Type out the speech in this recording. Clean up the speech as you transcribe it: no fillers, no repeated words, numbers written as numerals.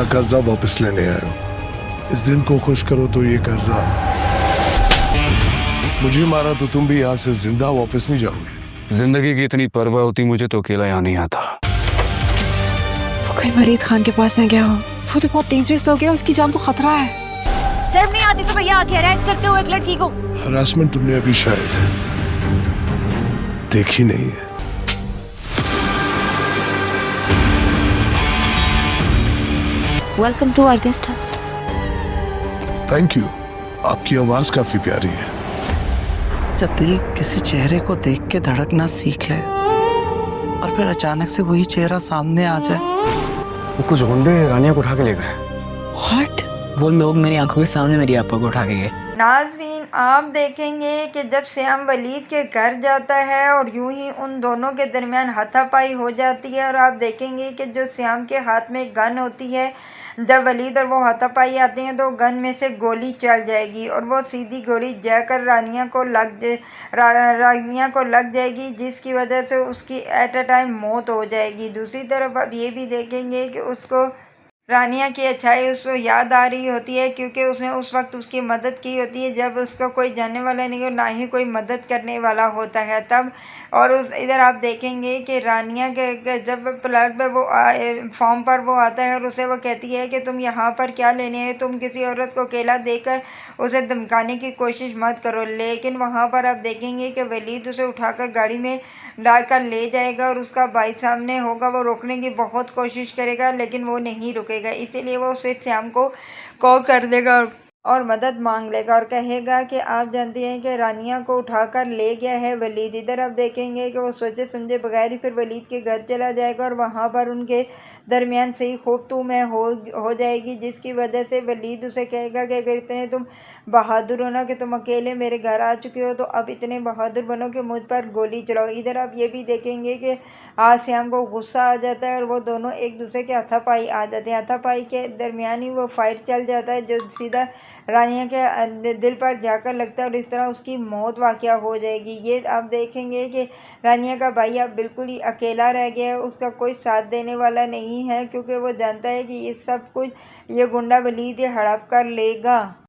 अपना कर्जा वापस लेने आए हो। इस दिन को खुश करो तो ये कर्जा, मुझे मारा तो तुम भी यहाँ से जिंदा वापस नहीं जाओगे। जिंदगी की इतनी परवाह होती मुझे तो अकेला यहाँ नहीं आता। वो कहीं वलीद खान के पास न गया हो, वो तो बहुत डेंजरस हो गया, उसकी जान को खतरा है। शर्म नहीं आती तो भैया आके अरेस्ट करते हो एक लड़की को। हरासमेंट तुमने अभी शायद देखी नहीं है। Welcome to our guest house. Thank you, आपकी आवाज काफी प्यारी है। जब दिल किसी चेहरे को देख के धड़कना सीख ले और फिर अचानक से वही चेहरा सामने आ जाए। वो कुछ गुंडे रानिया को उठा के ले गए। What? वो लोग मेरी आंखों के सामने मेरी आपा को उठा के गए। नाज़रीन, आप देखेंगे कि जब श्याम वलीद के घर जाता है और यूं ही उन दोनों के दरमियान हाथापाई हो जाती है और आप देखेंगे कि जो श्याम के हाथ में गन होती है, जब वलीद और वो हाथापाई आते हैं तो गन में से गोली चल जाएगी और वो सीधी गोली जाकर रानिया को लग जाएगी, जिसकी वजह से उसकी एट अ टाइम मौत हो जाएगी। दूसरी तरफ आप ये भी देखेंगे कि उसको रानिया की अच्छाई उसको याद आ रही होती है, क्योंकि उसने उस वक्त उसकी मदद की होती है जब उसका कोई जानने वाला नहीं हो, ना ही कोई मदद करने वाला होता है तब। और उस इधर आप देखेंगे कि रानिया के जब प्लाट पर वो फॉर्म पर वो आता है और उसे वो कहती है कि तुम यहाँ पर क्या लेने हैं, तुम किसी औरत को अकेला देकर उसे धमकाने की कोशिश मत करो। लेकिन वहाँ पर आप देखेंगे कि वलीद उसे उठाकर गाड़ी में डालकर ले जाएगा और उसका भाई सामने होगा, वो रोकने की बहुत कोशिश करेगा लेकिन वो नहीं रुकेगा, इसीलिए वो फिर श्याम को कॉल कर देगा और मदद मांग लेगा और कहेगा कि आप जानते हैं कि रानिया को उठाकर ले गया है वलीद। इधर आप देखेंगे कि वो सोचे समझे बगैर ही फिर वलीद के घर चला जाएगा और वहाँ पर उनके दरमियान से ही खूब में हो जाएगी, जिसकी वजह से वलीद उसे कहेगा कि अगर इतने तुम बहादुर हो ना कि तुम अकेले मेरे घर आ चुके हो, तो अब इतने बहादुर बनो कि मुझ पर गोली चलाओ। इधर आप ये भी देखेंगे कि आज श्याम को गुस्सा आ जाता है और वो दोनों एक दूसरे के हाथापाई आ जाते हैं। हाथापाई के दरमियान ही वो फाइट चल जाता है जो सीधा रानिया के दिल पर जाकर लगता है और इस तरह उसकी मौत वाक़या हो जाएगी। ये आप देखेंगे कि रानिया का भाई अब बिल्कुल ही अकेला रह गया है, उसका कोई साथ देने वाला नहीं है, क्योंकि वो जानता है कि ये सब कुछ ये गुंडा वलीद हड़प कर लेगा।